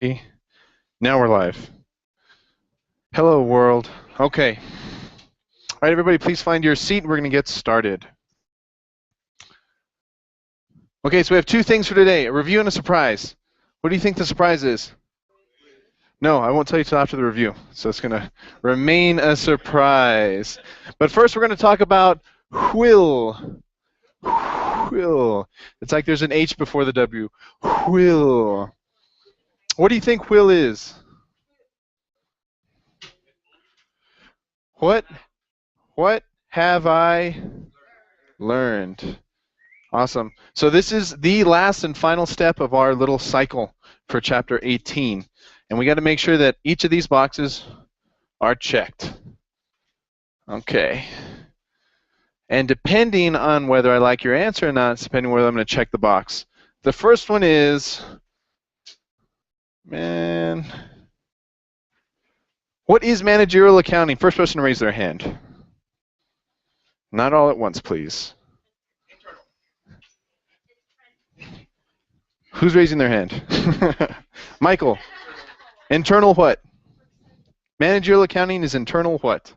Now we're live. Hello, world. Okay. All right, everybody, please find your seat. We're going to get started. Okay, so we have two things for today, a review and a surprise. What do you think the surprise is? No, I won't tell you till after the review. So it's going to remain a surprise. But first, we're going to talk about will. Will. It's like there's an H before the W. Will. What do you think will is? What have I learned? Awesome. So this is the last and final step of our little cycle for Chapter 18. And we got to make sure that each of these boxes are checked. Okay. And depending on whether I like your answer or not, it's depending on whether I'm going to check the box. The first one is, what is managerial accounting? First person to raise their hand. Not all at once, please. Who's raising their hand? Michael. Internal what? Managerial accounting is internal what?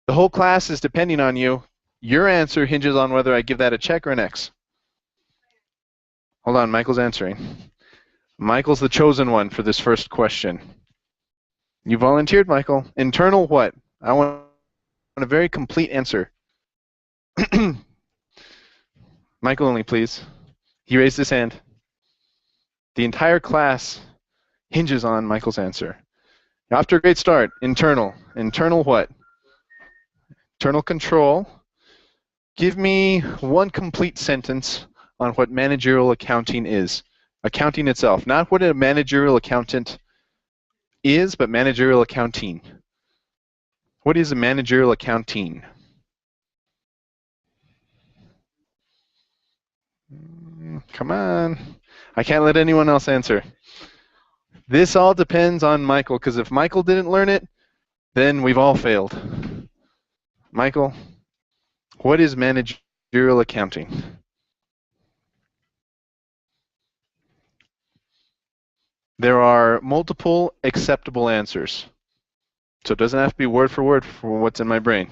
The whole class is depending on you. Your answer hinges on whether I give that a check or an X. Hold on, Michael's answering. Michael's the chosen one for this first question. You volunteered, Michael. Internal what? I want a very complete answer. Michael only, please. He raised his hand. The entire class hinges on Michael's answer. Off to a great start. Internal. Internal what? Internal control. Give me one complete sentence on what managerial accounting is. Accounting itself. Not what a managerial accountant is, but managerial accounting. What is a managerial accounting? Come on. I can't let anyone else answer. This all depends on Michael, because if Michael didn't learn it, then we've all failed. Michael, what is managerial accounting? There are multiple acceptable answers. So it doesn't have to be word for word for what's in my brain.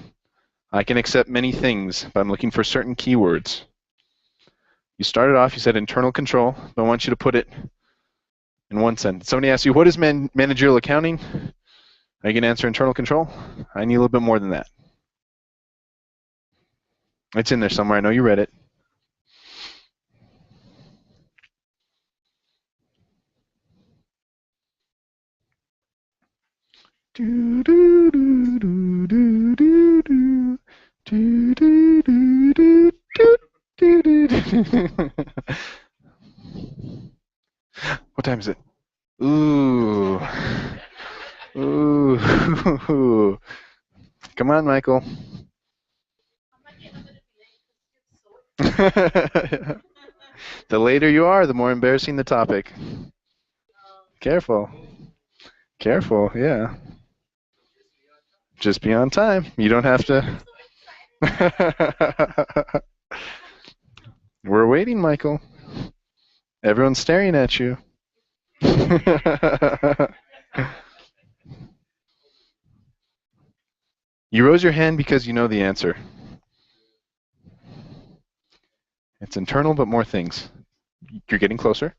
I can accept many things, but I'm looking for certain keywords. You started off, you said internal control, but I want you to put it in one sentence. Somebody asks you, what is managerial accounting? Are you going to answer internal control? I need a little bit more than that. It's in there somewhere. I know you read it. Do, do, do, do, do, do, do. Do, do, do, do, do, do, do. What time is it? Ooh. Ooh. Come on, Michael. The later you are, the more embarrassing the topic. Careful. Careful, yeah. Just be on time. You don't have to. We're waiting, Michael. Everyone's staring at you. You rose your hand because you know the answer. It's internal, but more things. You're getting closer.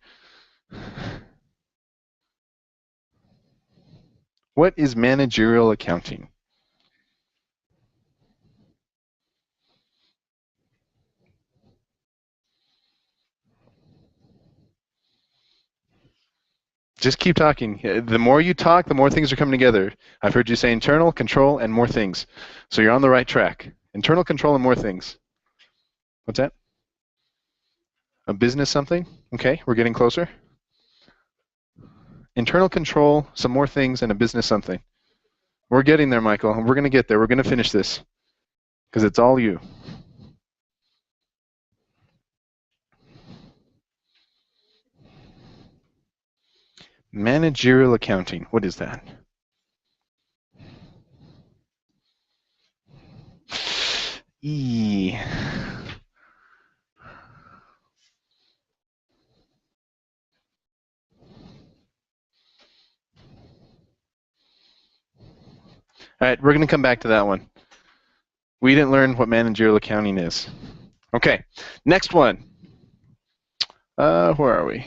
What is managerial accounting? Just keep talking. The more you talk, the more things are coming together. I've heard you say internal, control, and more things. So you're on the right track. Internal control and more things. What's that? A business something? Okay, we're getting closer. Internal control, some more things, and a business something. We're getting there, Michael. We're going to get there. We're going to finish this because it's all you. Managerial accounting. What is that? E. All right, we're going to come back to that one. We didn't learn what managerial accounting is. Okay, next one. Where are we?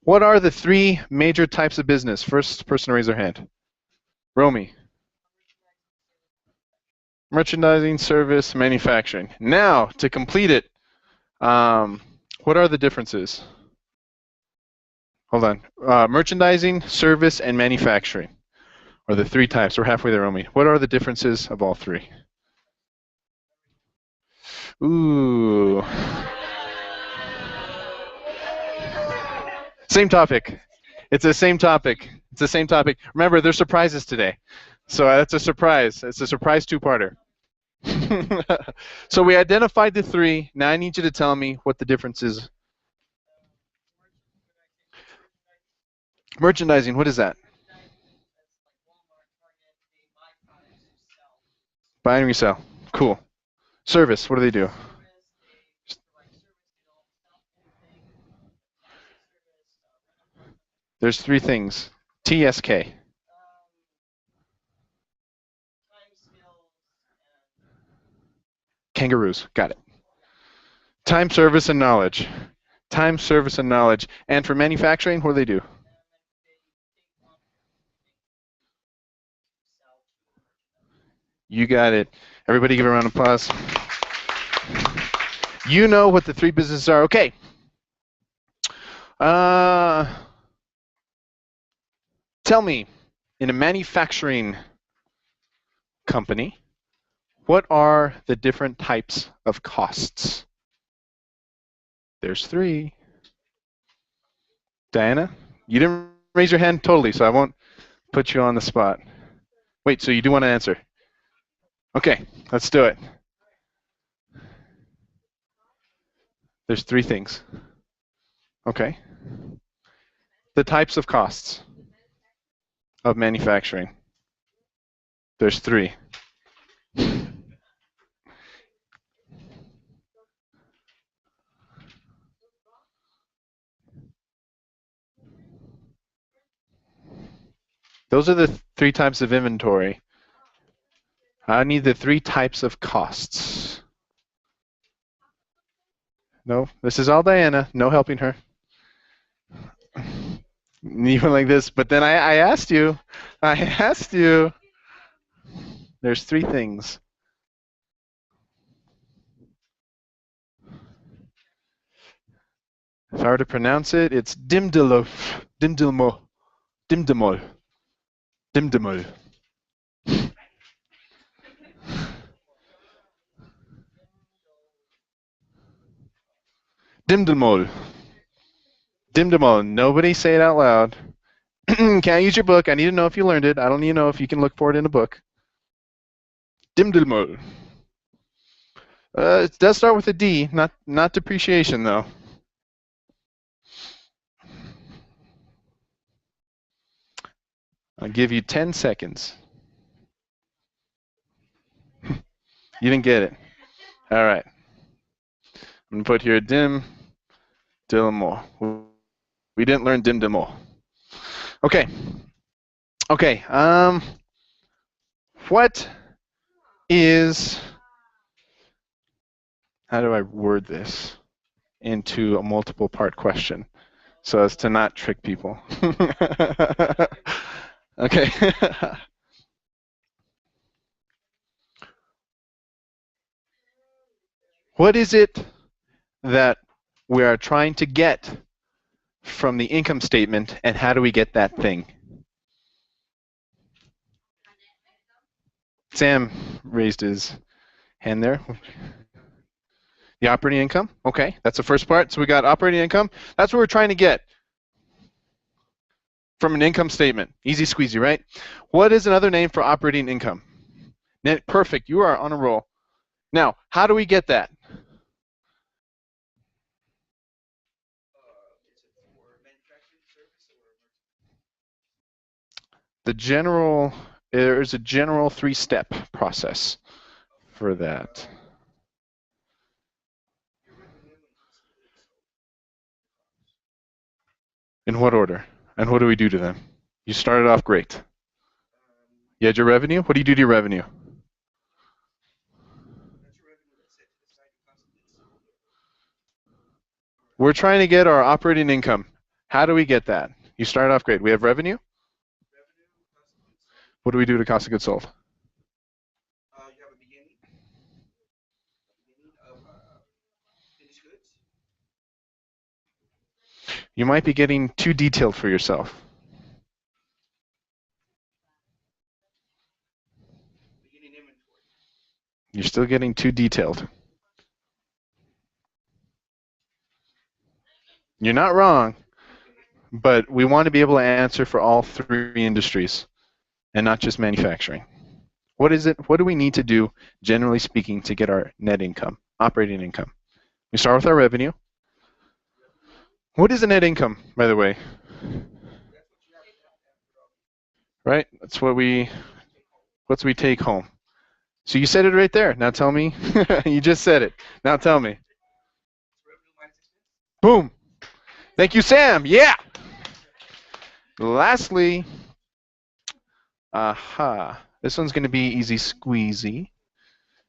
What are the three major types of business? First person to raise their hand. Romy. Merchandising, service, manufacturing. Now, to complete it, what are the differences? Hold on. Merchandising, service, and manufacturing are the three types. We're halfway there, Romy. What are the differences of all three? Ooh. Same topic. It's the same topic. It's the same topic. Remember, there's surprises today. So that's a surprise. It's a surprise two-parter. So we identified the three. Now I need you to tell me what the difference is. Merchandising, what is that? Buy and resell. Cool. Service, what do they do? There's three things. TSK. Kangaroos. Got it. Time, service, and knowledge. Time, service, and knowledge. And for manufacturing, what do they do? You got it. Everybody give a round of applause. You know what the three businesses are. Okay. Tell me, in a manufacturing company, what are the different types of costs? There's three. Diana, you didn't raise your hand totally, so I won't put you on the spot. Wait, so you do want to answer? Okay, let's do it. There's three things. Okay. The types of costs of manufacturing. There's three. Those are the three types of inventory. I need the three types of costs. No, this is all Diana. No helping her. Even like this. But then I asked you. I asked you. There's three things. If I were to pronounce it, it's dimdelof, dimdelmo, dimdemol, dimdemol. Dimdemol. Dimdemol. Nobody say it out loud. Can't use your book. I need to know if you learned it. I don't need to know if you can look for it in a book. Dimdemol. It does start with a D, not depreciation though. I'll give you 10 seconds. You didn't get it. All right. I'm going to put here dim dilmo. We didn't learn dim dimo. Okay. Okay. What is, how do I word this into a multiple part question so as to not trick people? Okay. What is it that we are trying to get from the income statement, and how do we get that thing? Sam raised his hand there. The operating income? Okay, that's the first part. So we got operating income. That's what we're trying to get from an income statement. Easy squeezy, right? What is another name for operating income? Perfect. You are on a roll. Now, how do we get that? There's a general three-step process for that. In what order? And what do we do to them? You started off great. You had your revenue. What do you do to your revenue? We're trying to get our operating income. How do we get that? You start off great. We have revenue. What do we do to cost of goods sold? You have a beginning of finished goods. You might be getting too detailed for yourself. Beginning inventory. You're still getting too detailed. You're not wrong, but we want to be able to answer for all three industries and not just manufacturing. What is it? What do we need to do, generally speaking, to get our net income, operating income? We start with our revenue. What is a net income, by the way? Right? That's what we take home. So you said it right there. Now tell me. You just said it. Now tell me. Boom. Thank you, Sam. Yeah. Lastly, this one's going to be easy squeezy.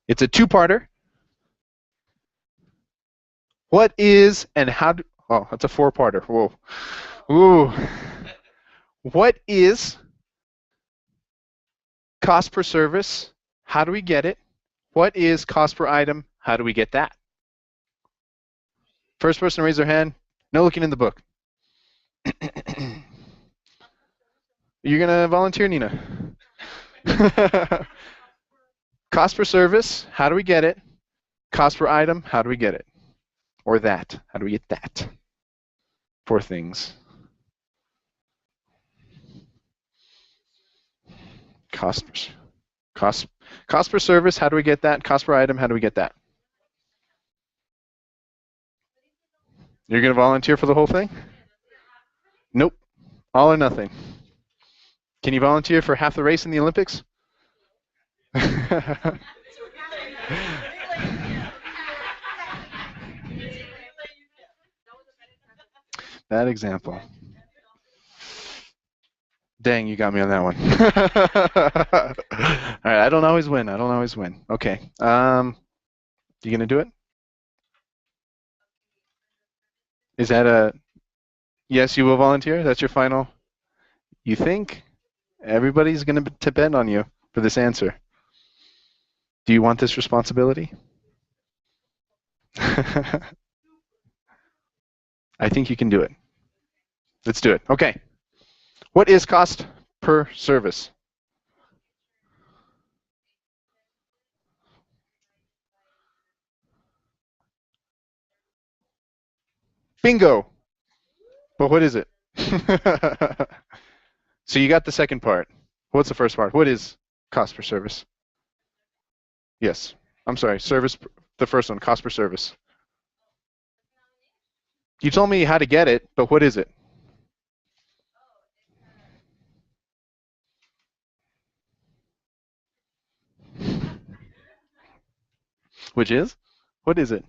It's a two-parter. What is and how do... Oh, that's a four-parter. Whoa. Ooh. What is cost per service? How do we get it? What is cost per item? How do we get that? First person to raise their hand. No looking in the book. You're going to volunteer, Nina? Cost per service, how do we get it? Cost per item, how do we get it? Or that, how do we get that? Four things. Cost per service, how do we get that? Cost per item, how do we get that? You're going to volunteer for the whole thing? Nope. All or nothing. Can you volunteer for half the race in the Olympics? That example. Dang, you got me on that one. All right, I don't always win. Okay. You gonna do it? Is that a yes? You will volunteer. That's your final. You think everybody's gonna depend on you for this answer? Do you want this responsibility? I think you can do it. Let's do it. Okay. What is cost per service? Bingo. But what is it? So you got the second part. What's the first part? What is cost per service? Yes. I'm sorry. Service, the first one, cost per service. You told me how to get it, but what is it? Which is? What is it?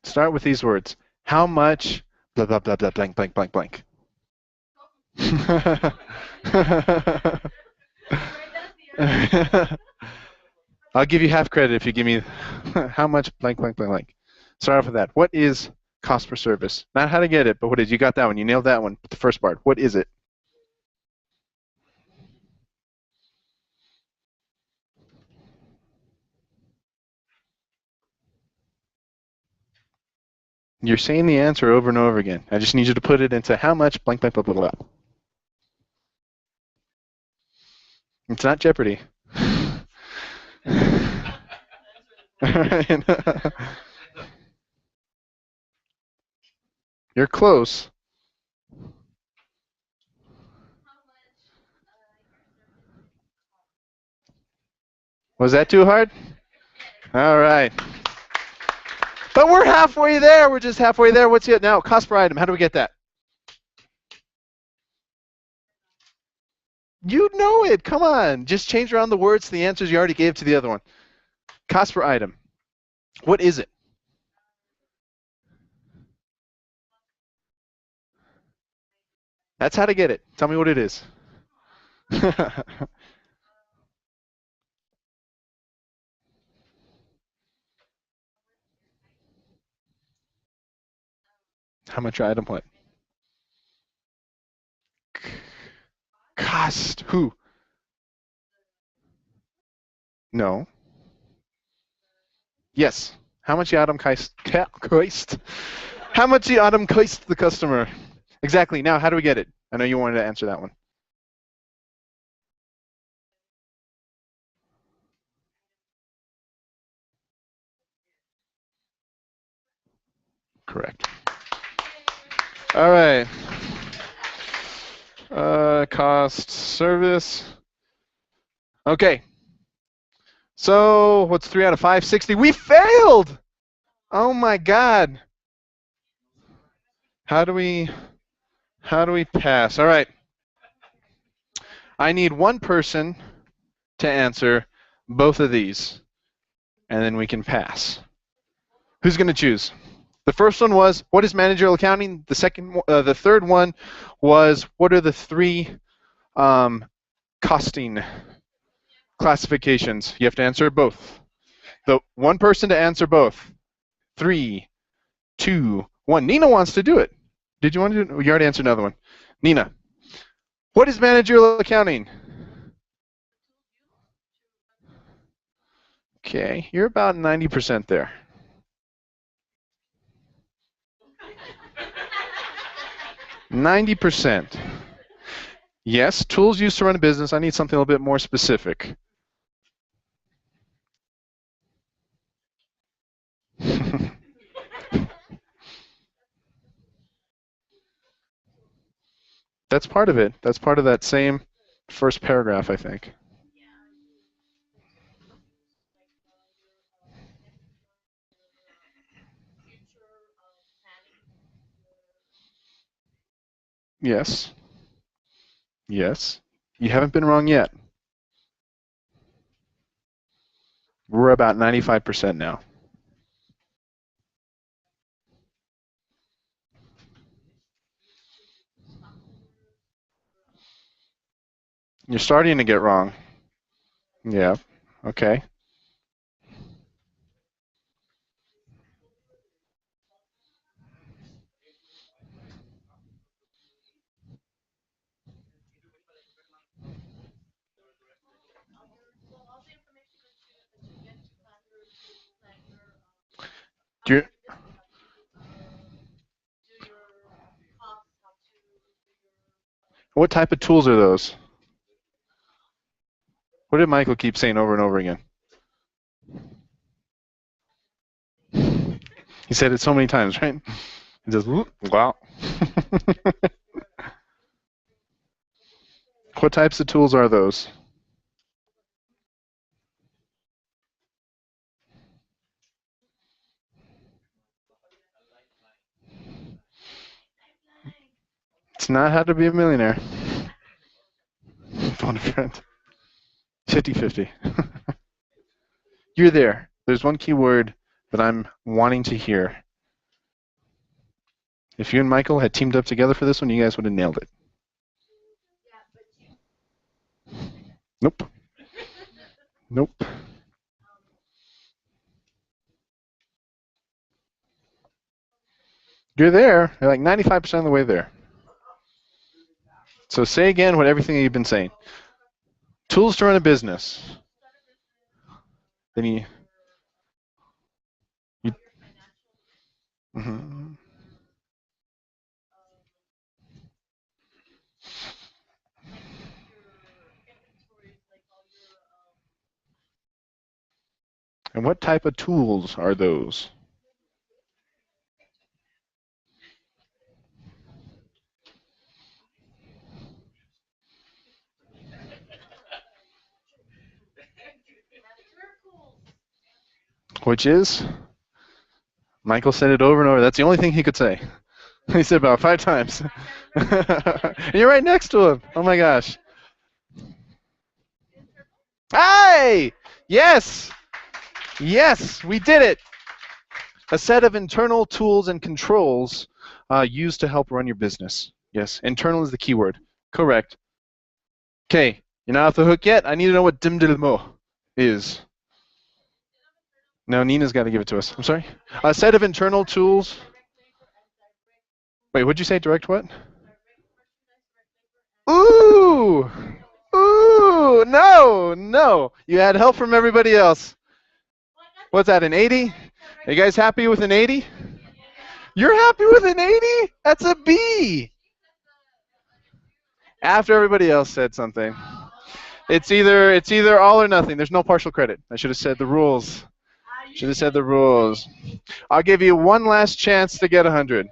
Start with these words. How much blah, blah, blah, blah, blank, blank, blank, blank. I'll give you half credit if you give me how much blank, blank, blank, blank. Start off with that. What is cost per service? Not how to get it, but what is? You got that one. You nailed that one. The first part. What is it? You're saying the answer over and over again. I just need you to put it into how much blank, blank, blah, blah, blah. It's not Jeopardy. You're close. Was that too hard? All right. But we're halfway there. We're just halfway there. What's it now? Cost per item. How do we get that? You know it. Come on. Just change around the words to the answers you already gave to the other one. Cost per item. What is it? That's how to get it. Tell me what it is. How much your item what? Cost. Who? No. Yes. How much the item cost? How much the item cost the customer? Exactly. Now, how do we get it? I know you wanted to answer that one. Correct. All right. Cost service. Okay. So what's 3 out of 5? 60. We failed. Oh my God. How do we pass? All right. I need one person to answer both of these, and then we can pass. Who's going to choose? The first one was, what is managerial accounting? The third one was, what are the three costing classifications? You have to answer both. The one person to answer both. 3, 2, 1. Nina wants to do it. Did you want to do it? You already answered another one. Nina, what is managerial accounting? Okay, you're about 90% there. %. Yes, tools used to run a business. I need something a little bit more specific. That's part of it. That's part of that same first paragraph, I think. Yes. Yes. You haven't been wrong yet. We're about 95% now. You're starting to get wrong. Yeah. Okay. Do you, what type of tools are those? What did Michael keep saying over and over again? He said it so many times, right? He just, wow. What types of tools are those? It's not how to be a millionaire. Phone a friend. 50-50. You're there. There's one key word that I'm wanting to hear. If you and Michael had teamed up together for this one, you guys would have nailed it. Nope. Nope. You're there. You're like 95% of the way there. So say again what everything you've been saying. Tools to run a business. Then you mm-hmm. And what type of tools are those? Which is? Michael said it over and over. That's the only thing he could say. He said about 5 times. And you're right next to him. Oh my gosh. Hey! Yes! Yes, we did it. A set of internal tools and controls used to help run your business. Yes, internal is the keyword. Correct. Okay, you're not off the hook yet. I need to know what dim de mo is. No, Nina's got to give it to us. I'm sorry. A set of internal tools. Wait, what'd you say? Direct what? Ooh! Ooh! No! No! You had help from everybody else. What's that, an 80? Are you guys happy with an 80? You're happy with an 80? That's a B! After everybody else said something. It's either all or nothing. There's no partial credit. I should have said the rules. Should have said the rules. I'll give you one last chance to get 100.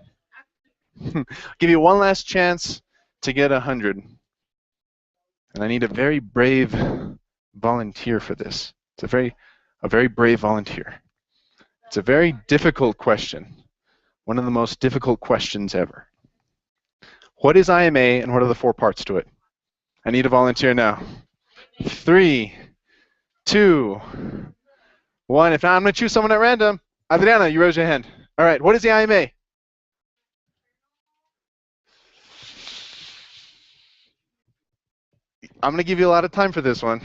Give you one last chance to get 100. And I need a very brave volunteer for this. It's a very brave volunteer. It's a very difficult question. One of the most difficult questions ever. What is IMA and what are the 4 parts to it? I need a volunteer now. 3, 2, 1. If not, I'm going to choose someone at random. Adriana, you raise your hand. All right, what is the IMA? I'm going to give you a lot of time for this one.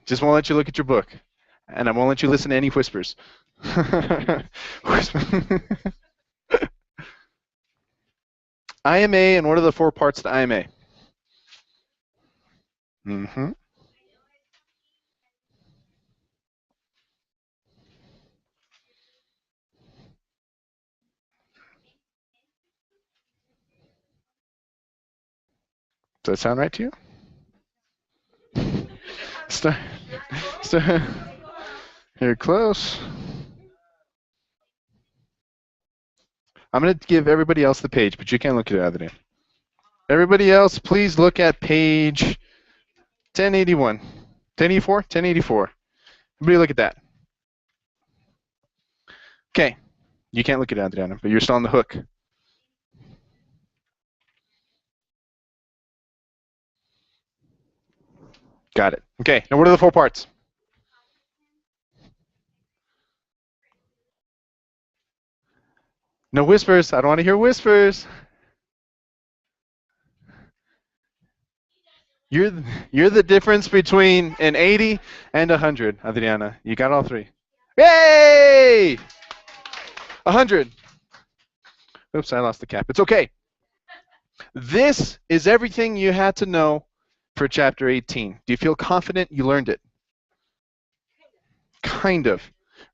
Just won't let you look at your book. And I won't let you listen to any whispers. IMA, and what are the 4 parts to IMA? Mm-hmm. Does that sound right to you? Start. You're close. I'm going to give everybody else the page, but you can't look at it, Adrian. Everybody else, please look at page 1081. 1084? 1084. Everybody look at that. Okay. You can't look at it, Adriana, but you're still on the hook. Got it. Okay. Now what are the 4 parts? No whispers. I don't want to hear whispers. You're the difference between an 80 and 100, Adriana. You got all 3. Yay! 100. Oops, I lost the cap. It's okay. This is everything you had to know for Chapter 18. Do you feel confident you learned it? Kind of.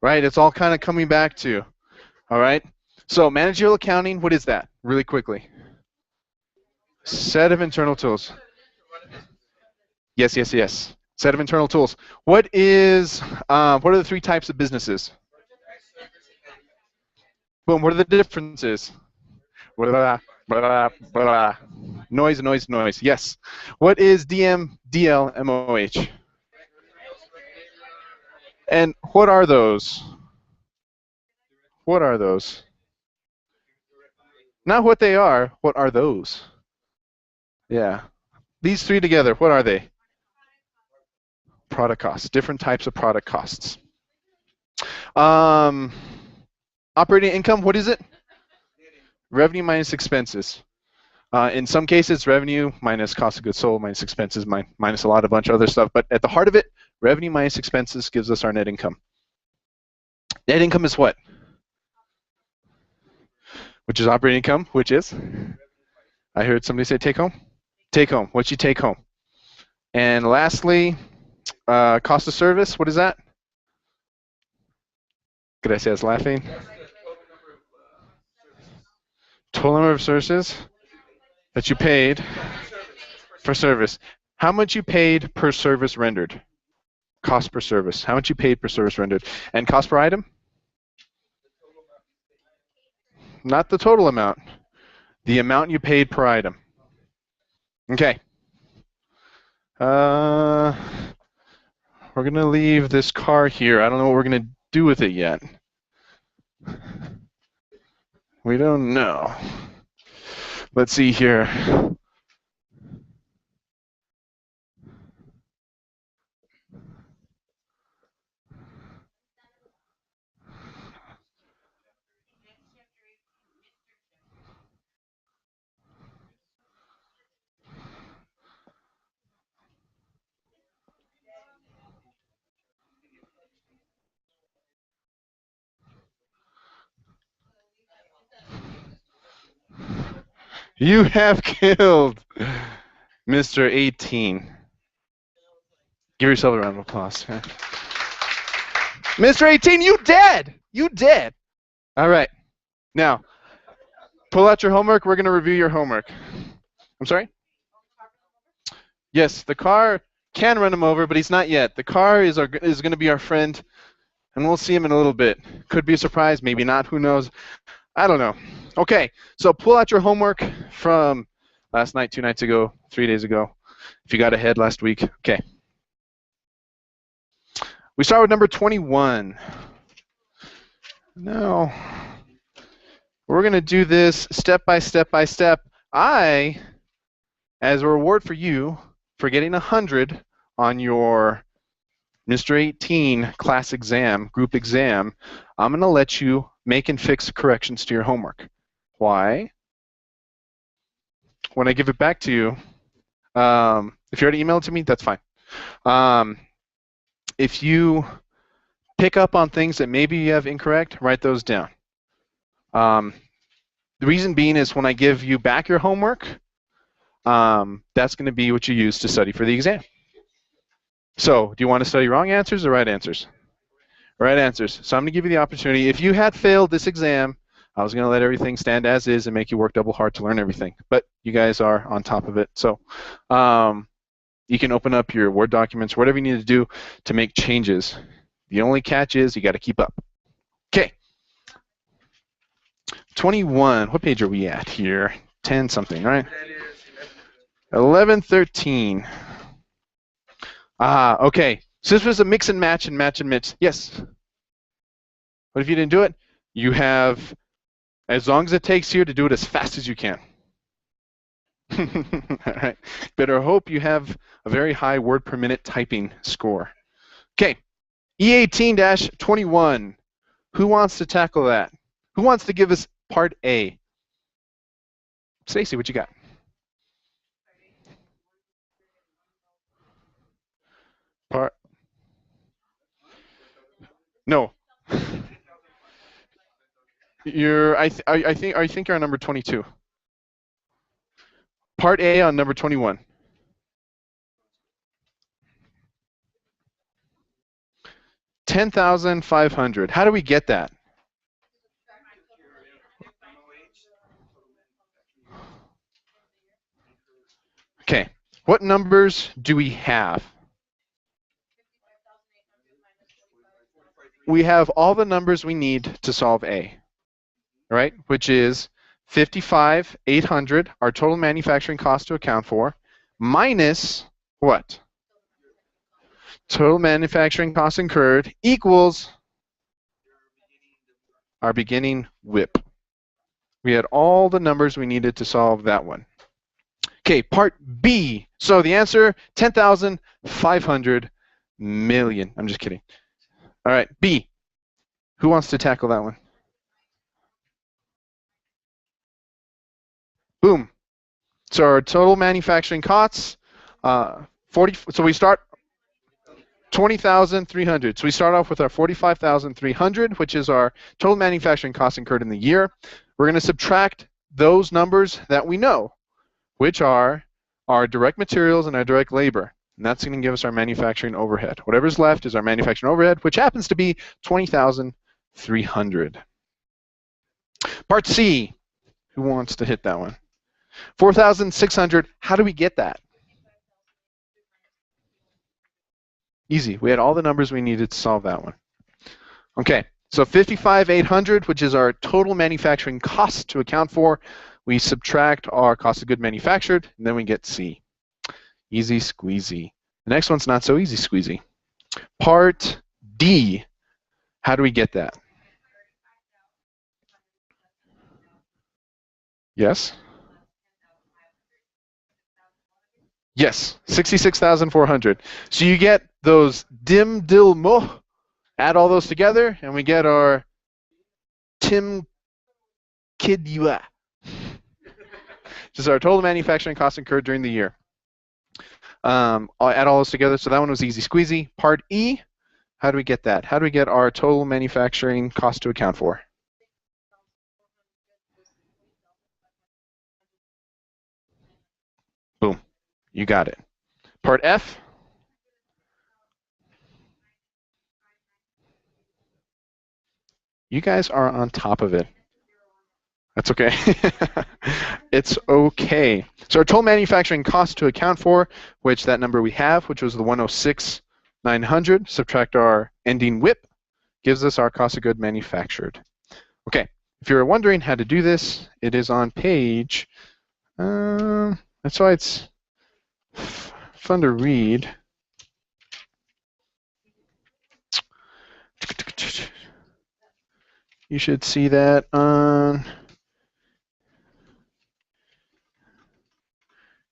Right? It's all kind of coming back to you. All right? So managerial accounting, what is that? Really quickly. Set of internal tools. Yes. Set of internal tools. What are the 3 types of businesses? Boom, what are the differences? Blah, blah, blah. Noise. Yes. What is DM, DL, MOH? And what are those? What are those? Not what they are. What are those? Yeah. These 3 together, what are they? Product costs. Different types of product costs. Operating income, what is it? Revenue minus expenses. In some cases, revenue minus cost of goods sold minus expenses minus a bunch of other stuff. But at the heart of it, revenue minus expenses gives us our net income. Net income is what? Which is operating income, which is? I heard somebody say take home. Take home. What's your take home? And lastly, cost of service, what is that? Gracias, laughing. Total number of services that you paid for service. How much you paid per service rendered? Cost per service. How much you paid per service rendered? And cost per item? Not the total amount. The amount you paid per item. Okay. We're going to leave this car here. I don't know what we're going to do with it yet. We don't know. Let's see here. You have killed Mr. 18. Give yourself a round of applause. Mr. 18, you dead! You dead! All right. Now, pull out your homework. We're going to review your homework. I'm sorry? Yes, the car can run him over, but he's not yet. The car is going to be our friend, and we'll see him in a little bit. Could be a surprise, maybe not. Who knows? I don't know. Okay, so pull out your homework from last night, 2 nights ago, 3 days ago, if you got ahead last week. Okay. We start with number 21. Now, we're going to do this step by step by step. I, as a reward for you for getting 100 on your Mr. 18 class exam, group exam, I'm going to let you make and fix corrections to your homework. Why? When I give it back to you, if you already emailed it to me, that's fine. If you pick up on things that maybe you have incorrect, write those down. The reason being is when I give you back your homework, that's going to be what you use to study for the exam. So, do you want to study wrong answers or right answers? Right answers. So I'm going to give you the opportunity. If you had failed this exam, I was going to let everything stand as is and make you work double hard to learn everything. But you guys are on top of it. So you can open up your Word documents, whatever you need to do to make changes. The only catch is you got to keep up. Okay. 21. What page are we at here? 10 something, right? 1113. Okay. So this was a mix and match and match and mix. Yes? But if you didn't do it, you have as long as it takes you to do it as fast as you can. All right. Better hope you have a very high word per minute typing score. Okay. E18-21. Who wants to tackle that? Who wants to give us part A? Stacy, what you got? No. I think you're on number 22. Part A on number 21. $10,500. How do we get that? Okay. What numbers do we have? We have all the numbers we need to solve A, right? Which is 55,800, our total manufacturing cost to account for, minus what? Total manufacturing costs incurred equals our beginning WIP. We had all the numbers we needed to solve that one. Okay, part B. So the answer, 10,500 million. I'm just kidding. All right, B. Who wants to tackle that one? Boom. So our total manufacturing costs, 40. So we start 20,300. So we start off with our 45,300, which is our total manufacturing costs incurred in the year. We're going to subtract those numbers that we know, which are our direct materials and our direct labor. And that's going to give us our manufacturing overhead. Whatever's left is our manufacturing overhead, which happens to be 20,300. Part C. Who wants to hit that one? 4,600. How do we get that? Easy. We had all the numbers we needed to solve that one. Okay. So 55,800, which is our total manufacturing cost to account for. We subtract our cost of goods manufactured, and then we get C. Easy squeezy. The next one's not so easy squeezy. Part D. How do we get that? Yes? Yes, 66,400. So you get those dim dil mo, add all those together, and we get our Tim Kidua. This is our total manufacturing costs incurred during the year. I'll add all those together, so that one was easy squeezy. Part E, how do we get that? How do we get our total manufacturing cost to account for? You got it. Part F. You guys are on top of it. That's okay. It's okay. So our total manufacturing cost to account for, which that number we have, which was the 106,900, subtract our ending WIP, gives us our cost of goods manufactured. Okay, if you're wondering how to do this, it is on page, that's why it's fun to read. You should see that on,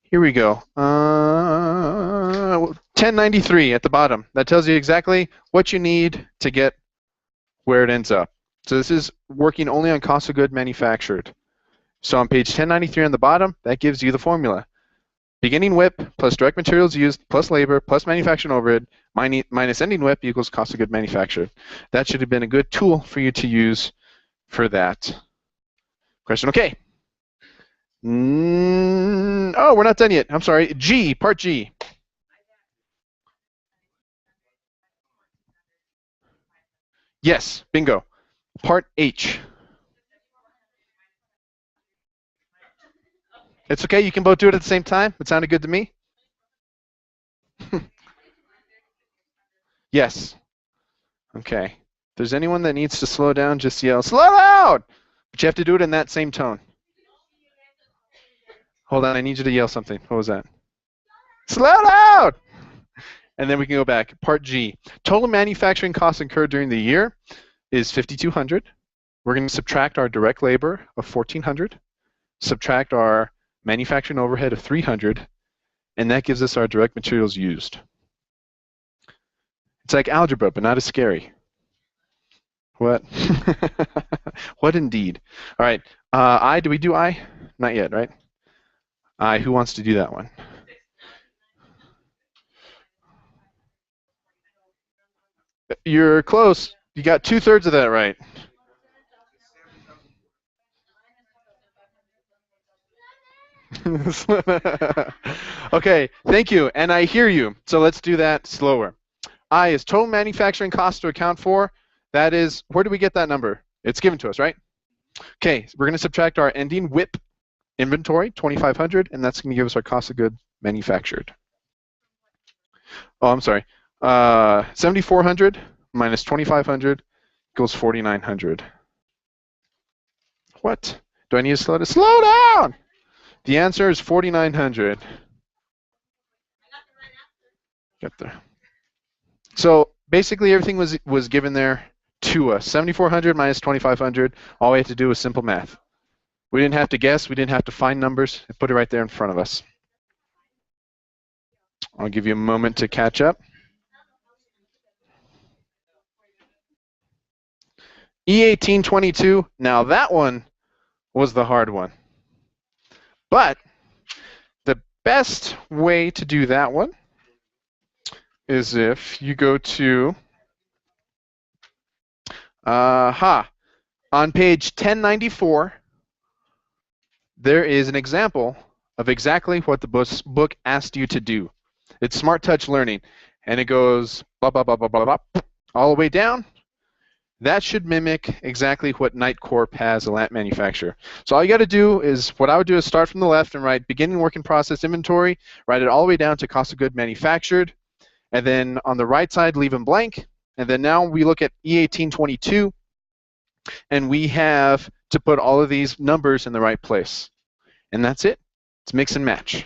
here we go, 1093 at the bottom. That tells you exactly what you need to get where it ends up. So this is working only on cost of goods manufactured. So on page 1093 on the bottom, that gives you the formula. Beginning WIP plus direct materials used plus labor plus manufacturing overhead minus ending WIP equals cost of goods manufactured. That should have been a good tool for you to use for that question. Okay. Oh, we're not done yet. I'm sorry. G, part G. Yes, bingo. Part H. It's okay. You can both do it at the same time. It sounded good to me. Yes. Okay. If there's anyone that needs to slow down, just yell, slow down! But you have to do it in that same tone. Hold on, I need you to yell something. What was that? Slow down! And then we can go back. Part G. Total manufacturing costs incurred during the year is 5,200. We're going to subtract our direct labor of 1,400, subtract our manufacturing overhead of 300, and that gives us our direct materials used. It's like algebra, but not as scary. What? What indeed? All right. I, do we do I? Not yet, right? I, who wants to do that one? You're close. You got 2/3 of that right. Okay, thank you. And I hear you. So let's do that slower. I is total manufacturing cost to account for. That is, where do we get that number? It's given to us, right? Okay, we're going to subtract our ending WIP inventory, 2,500, and that's going to give us our cost of goods manufactured. Oh, I'm sorry. 7,400 minus 2,500 equals 4,900. What? Do I need to slow down? Slow down! The answer is 4,900. Get there. So basically everything was given there to us. 7,400 minus 2,500. All we had to do was simple math. We didn't have to guess. We didn't have to find numbers. Put it right there in front of us. I'll give you a moment to catch up. E1822. Now that one was the hard one. But the best way to do that one is if you go to on page 1094, there is an example of exactly what the book asked you to do. It's Smart Touch Learning, and it goes blah, blah, blah, blah, blah, blah, all the way down. That should mimic exactly what Knight Corp has a lamp manufacturer. So all you got to do is, what I would do is start from the left and write beginning work in process inventory, write it all the way down to cost of goods manufactured, and then on the right side leave them blank. And then now we look at E1822, and we have to put all of these numbers in the right place. And that's it. It's mix and match.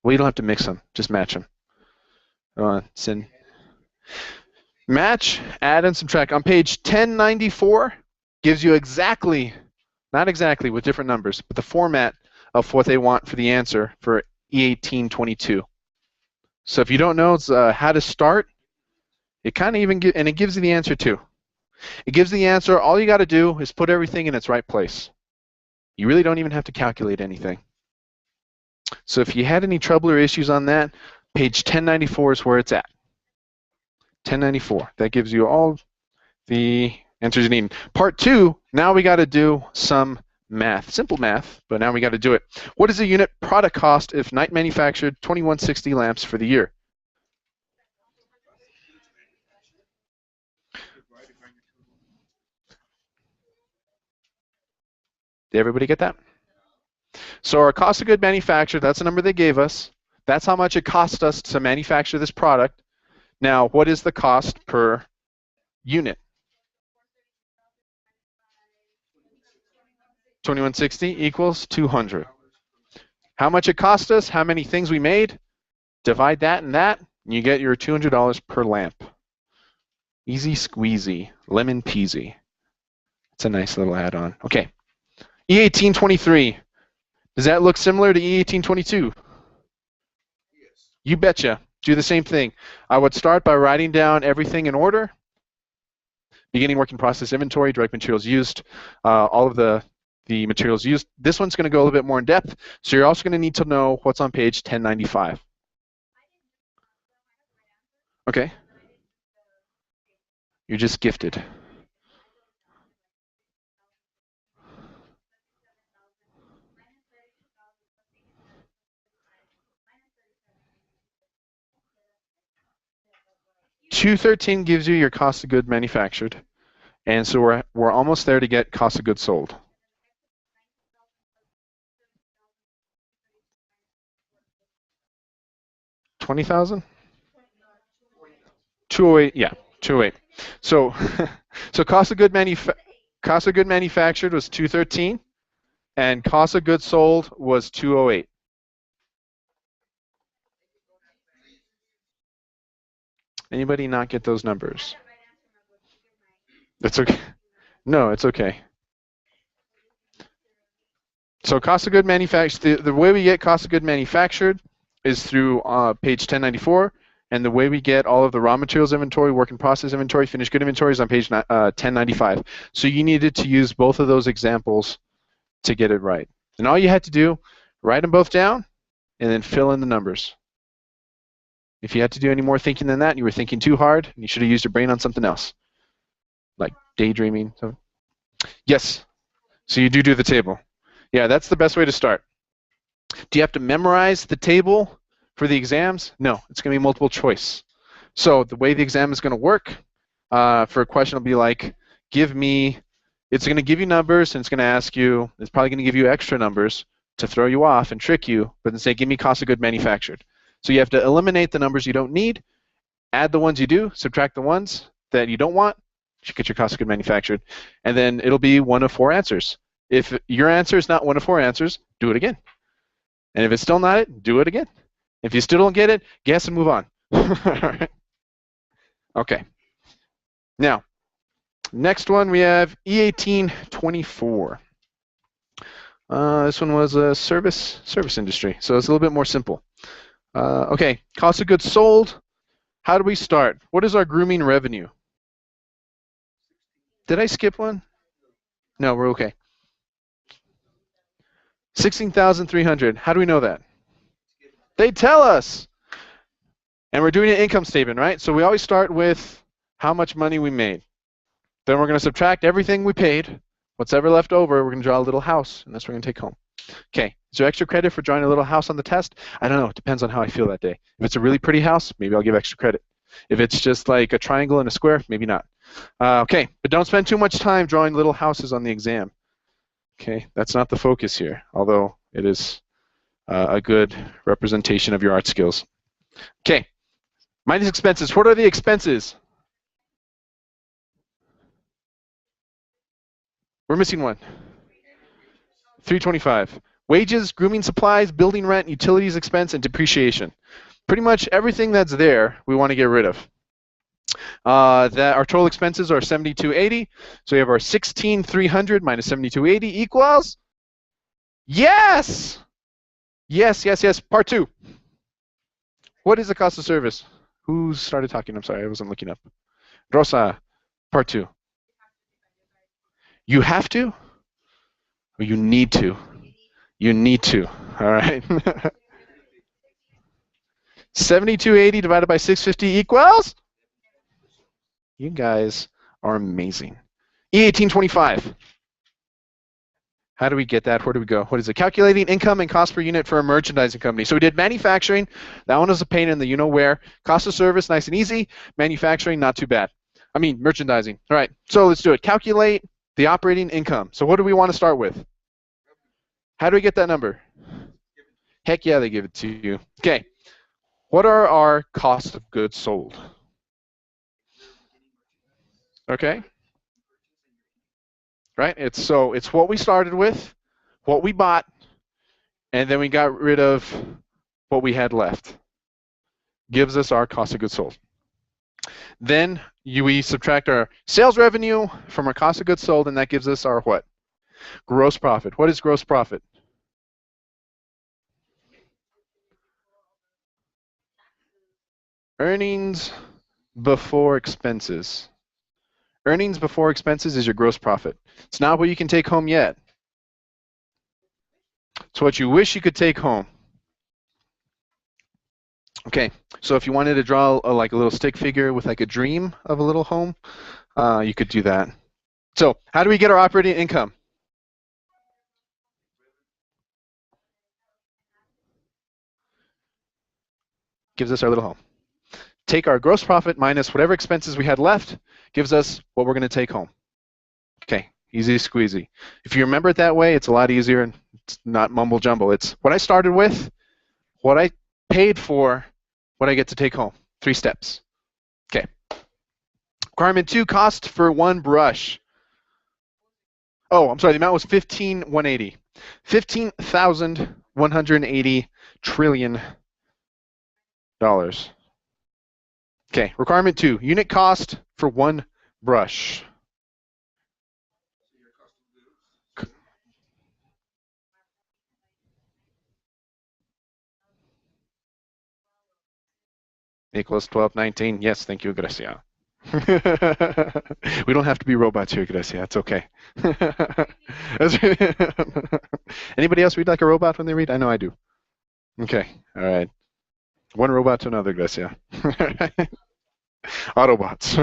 Well, you don't have to mix them, just match them. Send. Match, add, and subtract. On page 1094, gives you exactly, not exactly with different numbers, but the format of what they want for the answer for E1822. So if you don't know how to start, it kind of even and it gives you the answer too. It gives the answer. All you got to do is put everything in its right place. You really don't even have to calculate anything. So if you had any trouble or issues on that, page 1094 is where it's at. 1094. That gives you all the answers you need. Part 2, now we got to do some math. Simple math, but now we got to do it. What is the unit product cost if Knight manufactured 2160 lamps for the year? Did everybody get that? So our cost of good manufactured, that's the number they gave us. That's how much it cost us to manufacture this product. Now, what is the cost per unit? 2160 equals 200. How much it cost us, how many things we made, divide that and that, and you get your $200 per lamp. Easy squeezy, lemon peasy. It's a nice little add-on. Okay, E1823. Does that look similar to E1822? Yes. You betcha. Do the same thing. I would start by writing down everything in order. Beginning work in process inventory, direct materials used, all of the materials used. This one's going to go a little bit more in depth, so you're also going to need to know what's on page 1095. Okay. You're just gifted. $213 gives you your cost of goods manufactured, and so we're almost there to get cost of goods sold. $20,000? 208, yeah, 208. So, so cost of goods manufactured was 213, and cost of goods sold was 208. Anybody not get those numbers? That's okay. No, it's okay. So cost of goods manufactured, the way we get cost of goods manufactured is through page 1094, and the way we get all of the raw materials inventory, work in process inventory, finished good inventory is on page 1095. So you needed to use both of those examples to get it right. And all you had to do, write them both down, and then fill in the numbers. If you had to do any more thinking than that, you were thinking too hard, and you should have used your brain on something else, like daydreaming. So, yes, so you do the table. Yeah, that's the best way to start. Do you have to memorize the table for the exams? No, it's going to be multiple choice. So the way the exam is going to work, for a question will be like, it's going to give you numbers, and it's going to ask you, it's probably going to give you extra numbers to throw you off and trick you, but then say, give me cost of goods manufactured. So you have to eliminate the numbers you don't need, add the ones you do, subtract the ones that you don't want, you should get your cost of goods manufactured, and then it'll be one of 4 answers. If your answer is not one of 4 answers, do it again. And if it's still not it, do it again. If you still don't get it, guess and move on. All right. Okay. Now, next one we have E1824. This one was a service industry, so it's a little bit more simple. Okay, cost of goods sold. How do we start? What is our grooming revenue? Did I skip one? No, we're okay. 16,300. How do we know that? They tell us. And we're doing an income statement, right? So we always start with how much money we made. Then we're going to subtract everything we paid. What's ever left over, we're going to draw a little house, and that's what we're going to take home. Okay, is there extra credit for drawing a little house on the test? I don't know. It depends on how I feel that day. If it's a really pretty house, maybe I'll give extra credit. If it's just like a triangle and a square, maybe not. Okay, but don't spend too much time drawing little houses on the exam. Okay, that's not the focus here, although it is a good representation of your art skills. Okay, minus expenses. What are the expenses? We're missing one. 325. Wages, grooming supplies, building rent, utilities expense, and depreciation. Pretty much everything that's there, we want to get rid of. That our total expenses are 7280. So we have our 16,300 minus 7280 equals. Yes! Yes, yes, yes. Part 2. What is the cost of service? Who started talking? I'm sorry, I wasn't looking up. Rosa, part 2. You have to? Or you need to? You need to. All right. 7280 divided by 650 equals? You guys are amazing. E1825. How do we get that? Where do we go? What is it? Calculating income and cost per unit for a merchandising company. So we did manufacturing. That one was a pain in the you-know-where. Cost of service, nice and easy. Manufacturing, not too bad. I mean, merchandising. All right, so let's do it. Calculate the operating income. So what do we want to start with? How do we get that number? Heck yeah, they give it to you. Okay. What are our costs of goods sold? Okay. Right? It's what we started with, what we bought, and then we got rid of what we had left. Gives us our cost of goods sold. Then we subtract our sales revenue from our cost of goods sold, and that gives us our what? Gross profit. What is gross profit? Earnings before expenses. Earnings before expenses is your gross profit. It's not what you can take home yet. It's what you wish you could take home. Okay, so if you wanted to draw like a little stick figure with like a dream of a little home, you could do that. So how do we get our operating income? Gives us our little home. Take our gross profit minus whatever expenses we had left, gives us what we're going to take home. Okay, easy squeezy. If you remember it that way, it's a lot easier and it's not mumble jumble. It's what I started with, what I paid for, what I get to take home. 3 steps. Okay. Requirement 2, cost for one brush. Oh, I'm sorry, the amount was 15,180. 15,180 trillion dollars. Okay, requirement 2, unit cost for one brush. Equals 1219. Yes, thank you, Gracia. We don't have to be robots here, Gracia. It's okay. Anybody else read like a robot when they read? I know I do. Okay, all right. One robot to another, Gracia. Autobots,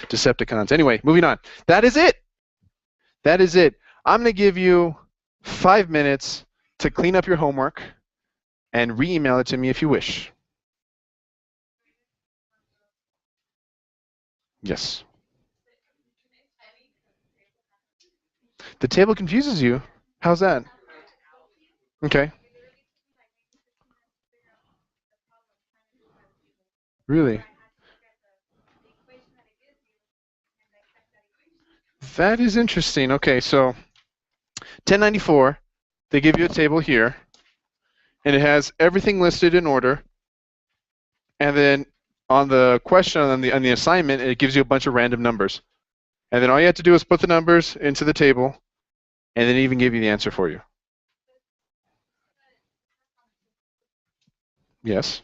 Decepticons. Anyway, moving on. That is it. That is it. I'm going to give you 5 minutes to clean up your homework and re-email it to me if you wish. Yes. The table confuses you? How's that? Okay. Really? That is interesting. Okay, so 1094, they give you a table here, and it has everything listed in order. And then on the question, on the assignment, it gives you a bunch of random numbers. And then all you have to do is put the numbers into the table, and then even give you the answer for you. Yes.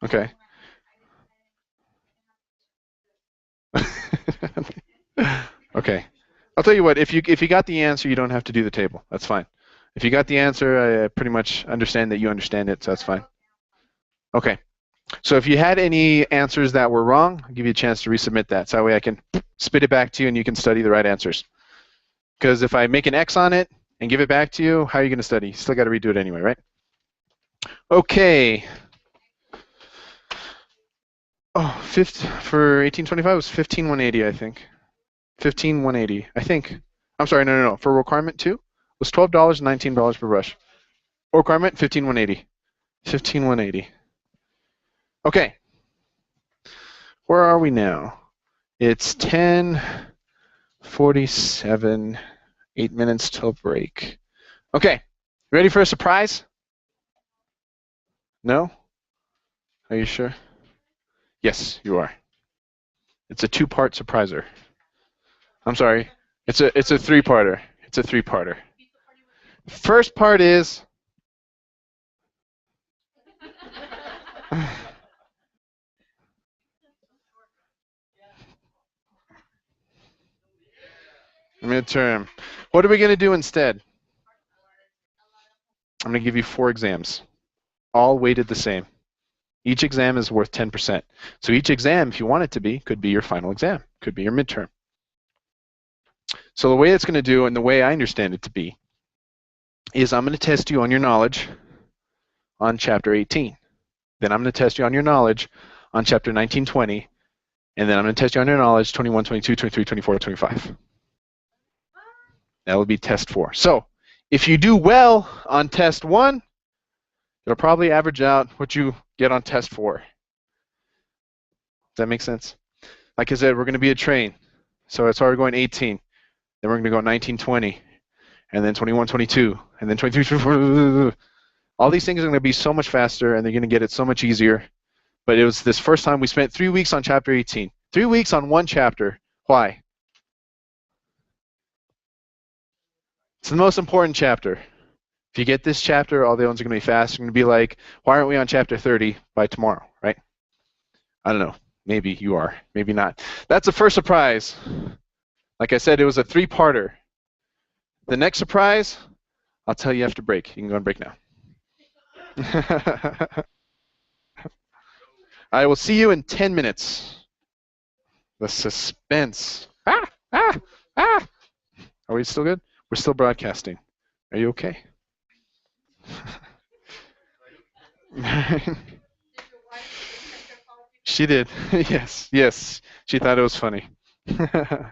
Okay. Okay. I'll tell you what, if you got the answer, you don't have to do the table. That's fine. If you got the answer, I pretty much understand that you understand it, so that's fine. Okay. So if you had any answers that were wrong, I'll give you a chance to resubmit that. So that way I can spit it back to you and you can study the right answers. Because if I make an X on it and give it back to you, how are you going to study? You still got to redo it anyway, right? Okay. Oh, for 1825 it was 15,180, I think. 15,180, I think. I'm sorry, no. For requirement 2, it was $12 and $19 per brush. Requirement 15,180. 15,180. Okay. Where are we now? It's 10:47. 8 minutes till break. Okay. Ready for a surprise? No? Are you sure? Yes, you are. It's a 2-part surpriser. I'm sorry. It's a 3-parter. It's a 3-parter. First part is midterm. What are we going to do instead? I'm going to give you 4 exams, all weighted the same. Each exam is worth 10%. So each exam, if you want it to be, could be your final exam, could be your midterm. So the way it's going to do, and the way I understand it to be, is I'm going to test you on your knowledge on Chapter 18. Then I'm going to test you on your knowledge on Chapter 19, 20. And then I'm going to test you on your knowledge 21, 22, 23, 24, 25. That will be test 4. So if you do well on test 1, it'll probably average out what you get on test 4. Does that make sense? Like I said, we're going to be a train. So it's already going 18. Then we're going to go 19, 20. And then 21, 22. And then 23, 24. All these things are going to be so much faster, and they're going to get it so much easier. But it was this first time we spent 3 weeks on Chapter 18. 3 weeks on one chapter. Why? It's the most important chapter. If you get this chapter, all the ones are going to be fast. You're going to be like, why aren't we on Chapter 30 by tomorrow, right? I don't know. Maybe you are. Maybe not. That's the first surprise. Like I said, it was a 3-parter. The next surprise, I'll tell you after break. You can go on break now. I will see you in 10 minutes. The suspense. Ah, ah, ah. Are we still good? We're still broadcasting. Are you okay? She did. Yes, yes. She thought it was funny.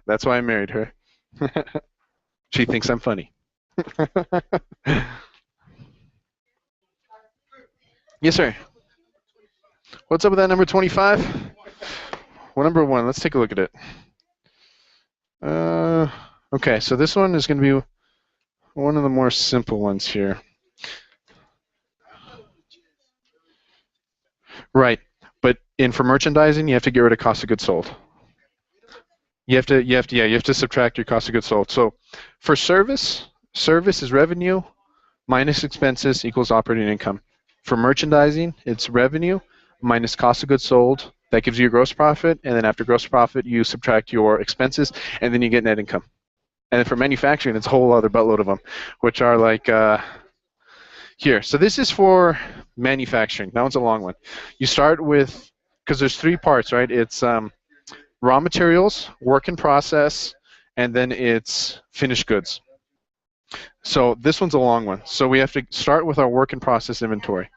That's why I married her. She thinks I'm funny. Yes, sir. What's up with that number 25? Well, number 1, let's take a look at it. Okay, so this one is going to be one of the more simple ones here. Right, but for merchandising, you have to get rid of cost of goods sold. You have to subtract your cost of goods sold. So for service is revenue minus expenses equals operating income. For merchandising, it's revenue minus cost of goods sold. That gives you your gross profit, and then after gross profit, you subtract your expenses, and then you get net income. And then for manufacturing, it's a whole other buttload of them, which are like here. So this is for manufacturing. That one's a long one. You start with, because there's 3 parts, right? It's raw materials, work in process, and then it's finished goods. So this one's a long one. So we have to start with our work in process inventory.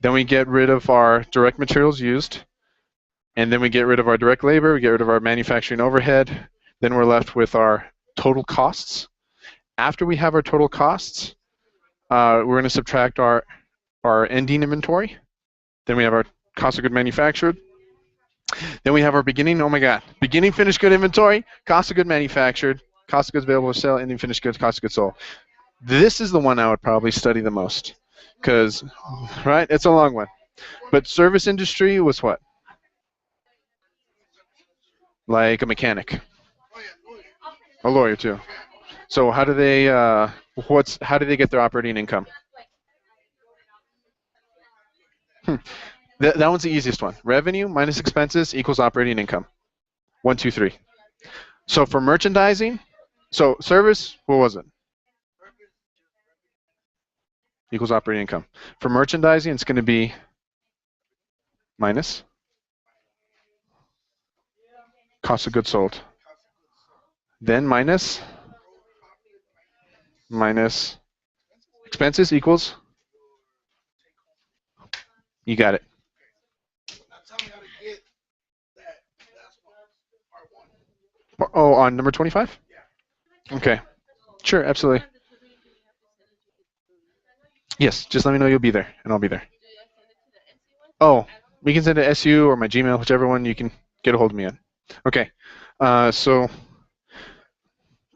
Then we get rid of our direct materials used, and then we get rid of our direct labor, we get rid of our manufacturing overhead, then we're left with our total costs. After we have our total costs, we're going to subtract our ending inventory. Then we have our cost of goods manufactured. Then we have our beginning finished good inventory, cost of goods manufactured, cost of goods available to sell, ending finished goods, cost of goods sold. This is the one I would probably study the most, because, right, it's a long one. But service industry was what? Like a mechanic. A lawyer too. So how do they how do they get their operating income? That one's the easiest one. Revenue minus expenses equals operating income. 1, 2, 3. So for merchandising, so service, what was it? Equals operating income. For merchandising, it's going to be minus cost of goods sold. Then minus expenses equals, you got it. Oh, on number 25? Okay. Sure, absolutely. Yes, just let me know you'll be there, and I'll be there. Oh, we can send it to SU or my Gmail, whichever one you can get a hold of me on. Okay. So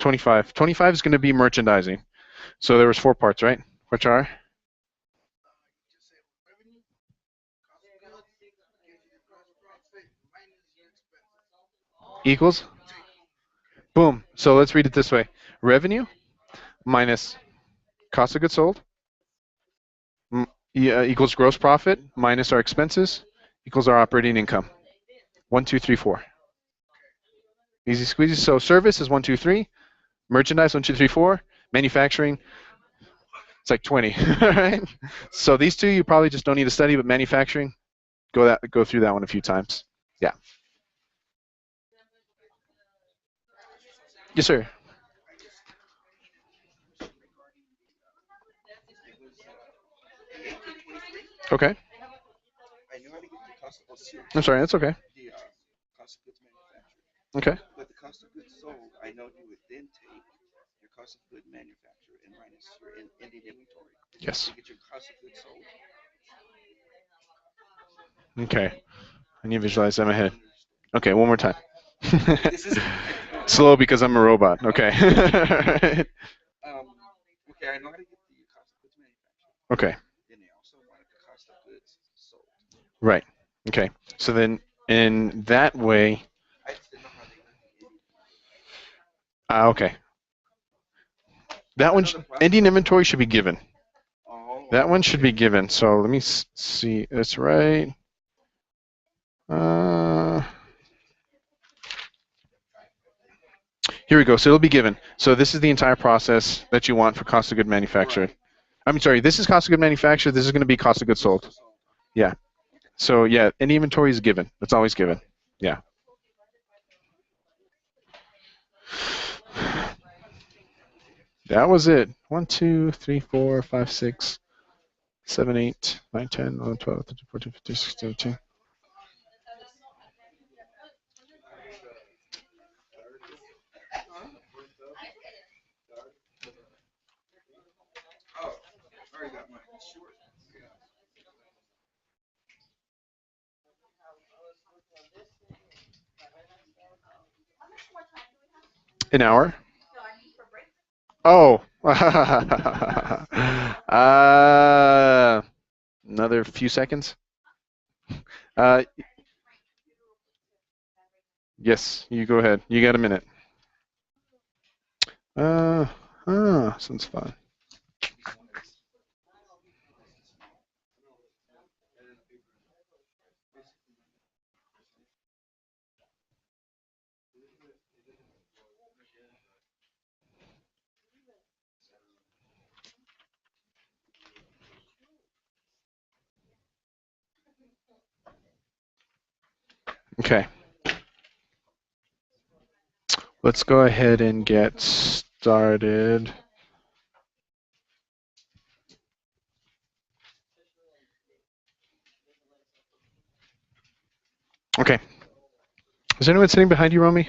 25. 25 is going to be merchandising. So there was 4 parts, right? Which are? Equals? Boom. So let's read it this way. Revenue minus cost of goods sold equals gross profit minus our expenses equals our operating income. 1, 2, 3, 4. Easy squeezy. So service is 1, 2, 3. Merchandise 1, 2, 3, 4. Manufacturing, it's like 20. Right? So these 2 you probably just don't need to study, but manufacturing, go through that one a few times. Yeah. Yes, sir. I guess question regarding it was in 1823. Okay. I knew how to get the cost. Oh, I'm sorry. That's okay. the cost of goods manufactured. Okay. But the cost of goods sold, I know you would then take your cost of goods manufactured and minus your ending inventory Yes. to get your cost of goods sold. Okay. I need to visualize that in my head. Understood. Okay, one more time. This is I just want to Slow because I'm a robot. Okay. um okay, I know how to get the cost of goods manufactured. Okay. Then I also wanted the cost of goods sold. Right. Okay. So then in that way, I just didn't know how they got the ending inventory. okay. That I one, know the process. ending inventory should be given. That Oh, one should be okay. given. So let me see. That's right. Uh, Here we go. So it'll be given. So this is the entire process that you want for cost of good manufactured. Right. I'm sorry. This is cost of good manufactured. This is going to be cost of goods Goods sold. sold. Yeah. Okay. So yeah, any inventory is given. It's always given. Yeah. That was it. 1, 2, 3, 4, 5, 6, 7, 8, 9, 10, 11, 12, 13, 14, 15, 16, 17. Huh? Oh, I already got mine. Sure. Yeah. An hour. Oh. Another few seconds. Uh, yes, you go ahead. You got a minute. Sounds fun. Okay. Let's go ahead and get started. Okay. Is anyone sitting behind you, Romy?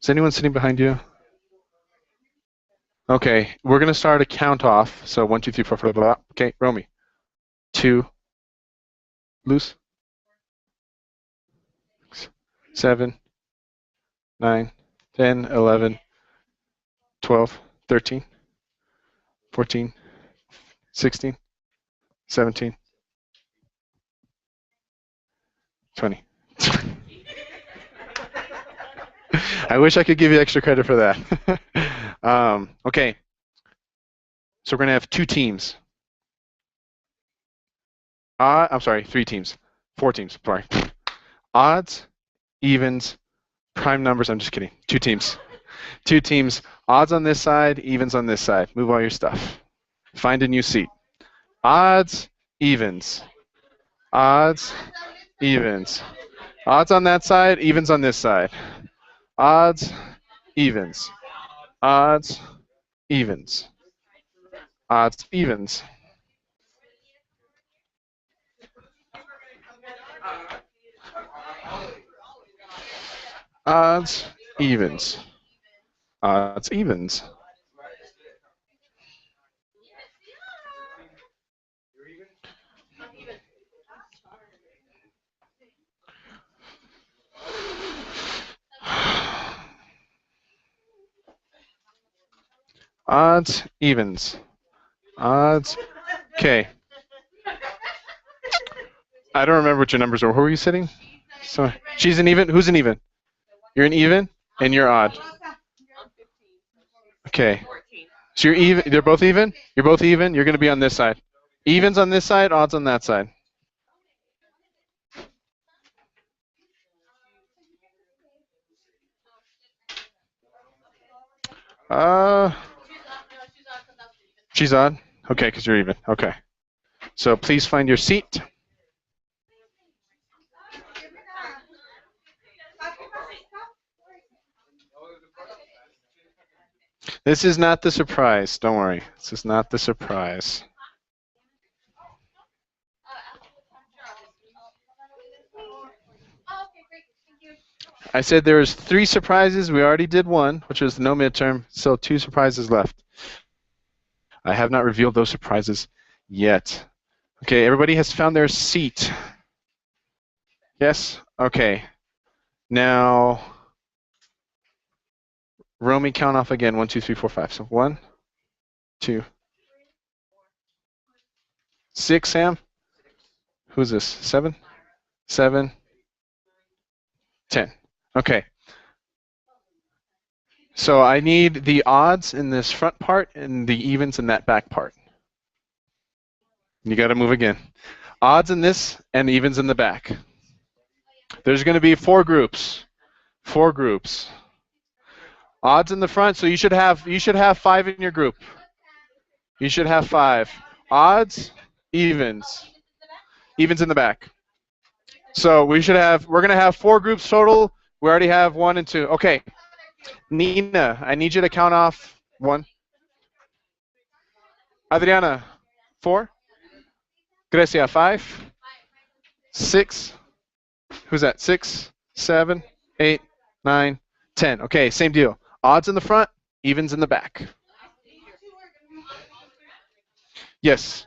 Is anyone sitting behind you? Okay, we're gonna start a count off. So 1, 2, 3, 4, 5, blah, blah. Okay, Romy. 2, loose. 7, 9, 10, 11, 12, 13, 14, 16, 17, 20. I wish I could give you extra credit for that. Okay, so we're gonna have 2 teams. I'm sorry, 3 teams, 4 teams. Sorry. Odds, evens, prime numbers. I'm just kidding. 2 teams. 2 teams. Odds on this side, evens on this side. Move all your stuff. Find a new seat. Odds, evens. Odds, evens. Odds on that side, evens on this side. Odds, evens. Odds, evens. Odds, evens. Odds, evens. Odds, evens. Odds, evens. Odds. Okay. I don't remember what your numbers were. Who were you sitting? So she's an even. Who's an even? You're an even, and you're odd. Okay. So you're even. They're both even. You're both even. You're going to be on this side. Evens on this side. Odds on that side. Uh, she's odd. Okay, because you're even. Okay. So please find your seat. This is not the surprise. Don't worry. This is not the surprise. I said there was 3 surprises. We already did one, which was no midterm. So 2 surprises left. I have not revealed those surprises yet. Okay, everybody has found their seat. Yes? Okay. Now, Romy, count off again. 1, 2, 3, 4, 5. So 1, 2, 6, Sam? Who's this? 7? 7, 10. Okay. So I need the odds in this front part and the evens in that back part. You got to move again. Odds in this and evens in the back. There's going to be 4 groups. 4 groups. Odds in the front, so you should have 5 in your group. You should have 5. Odds, evens. Evens in the back. So we're going to have 4 groups total. We already have 1 and 2. Okay. Nina, I need you to count off 1. Adriana, 4. Grecia, 5. 6. Who's that? 6, 7, 8, 9, 10. Okay, same deal. Odds in the front, evens in the back. Yes.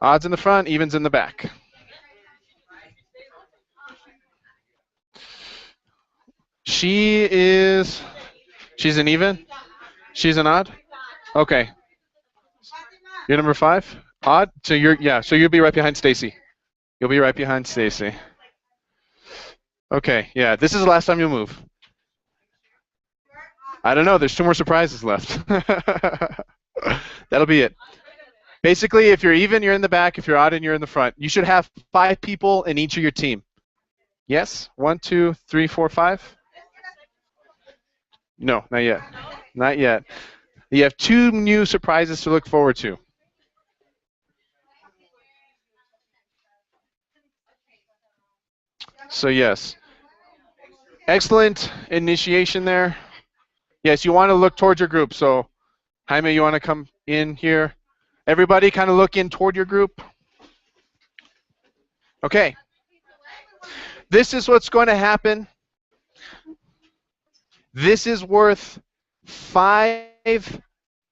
Odds in the front, evens in the back. She's an even? She's an odd? Okay. You're number 5? Odd? So you'll be right behind Stacy. You'll be right behind Stacy. Okay, yeah, this is the last time you'll move. I don't know, there's 2 more surprises left. That'll be it. Basically, if you're even, you're in the back. If you're odd, you're in the front. You should have 5 people in each of your team. Yes? 1, 2, 3, 4, 5? No, not yet. Not yet. You have 2 new surprises to look forward to. So yes. Excellent initiation there. Yes, you want to look towards your group. So Jaime, you want to come in here? Everybody kind of look in toward your group. Okay. This is what's going to happen. This is worth 5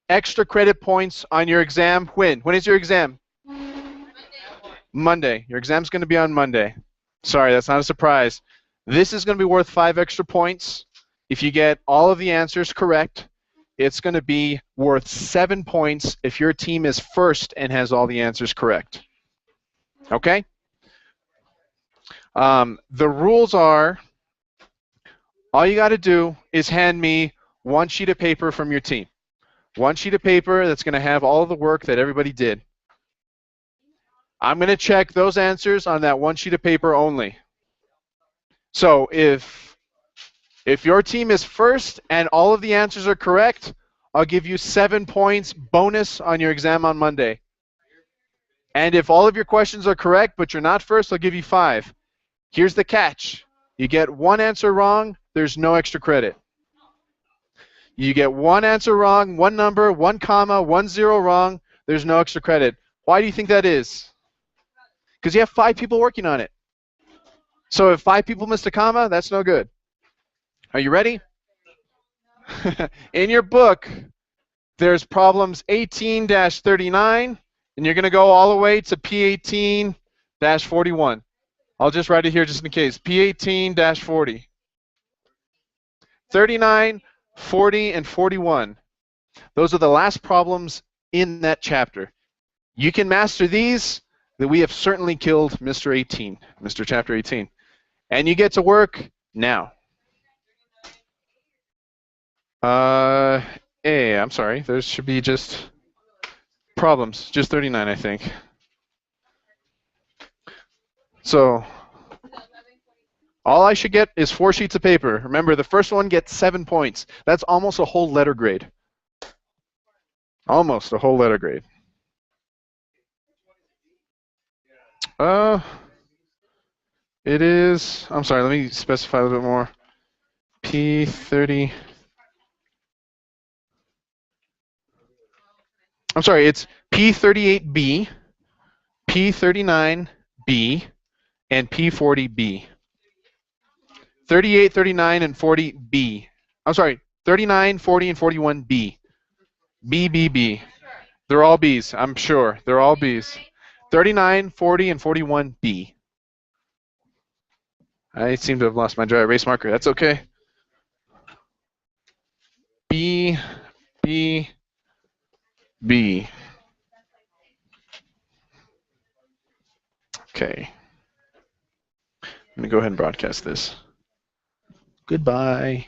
extra credit points on your exam. When? When is your exam? Monday. Your exam's going to be on Monday. Sorry, that's not a surprise. This is going to be worth 5 extra points. If you get all of the answers correct, it's going to be worth 7 points if your team is first and has all the answers correct. Okay? The rules are, all you got to do is hand me 1 sheet of paper from your team. 1 sheet of paper that's going to have all of the work that everybody did. I'm going to check those answers on that 1 sheet of paper only. So if your team is first and all of the answers are correct, I'll give you 7 points bonus on your exam on Monday. And if all of your questions are correct, but you're not first, I'll give you 5. Here's the catch. You get 1 answer wrong, there's no extra credit. You get 1 answer wrong, 1 number, 1 comma, 1 zero wrong, there's no extra credit. Why do you think that is? Because you have 5 people working on it. So if 5 people missed a comma, that's no good. Are you ready? In your book, there's problems 18-39, and you're going to go all the way to P18-41. I'll just write it here just in case. P18-40. 39, 40, and 41. Those are the last problems in that chapter. You can master these, then we have certainly killed Mr. 18, Mr. Chapter 18. And you get to work now. I'm sorry. There should be just problems. Just 39, I think. So all I should get is 4 sheets of paper. Remember, the first one gets 7 points. That's almost a whole letter grade. Almost a whole letter grade. It is, I'm sorry, let me specify a little bit more. P30. I'm sorry, it's P38B, P39B, and P40B. 38, 39, and 40B. I'm sorry, 39, 40, and 41B. B, B, B. They're all B's, I'm sure. They're all B's. 39, 40, and 41B. I seem to have lost my dry erase marker. That's okay. B, B, B. Okay. I'm going to go ahead and broadcast this. Goodbye.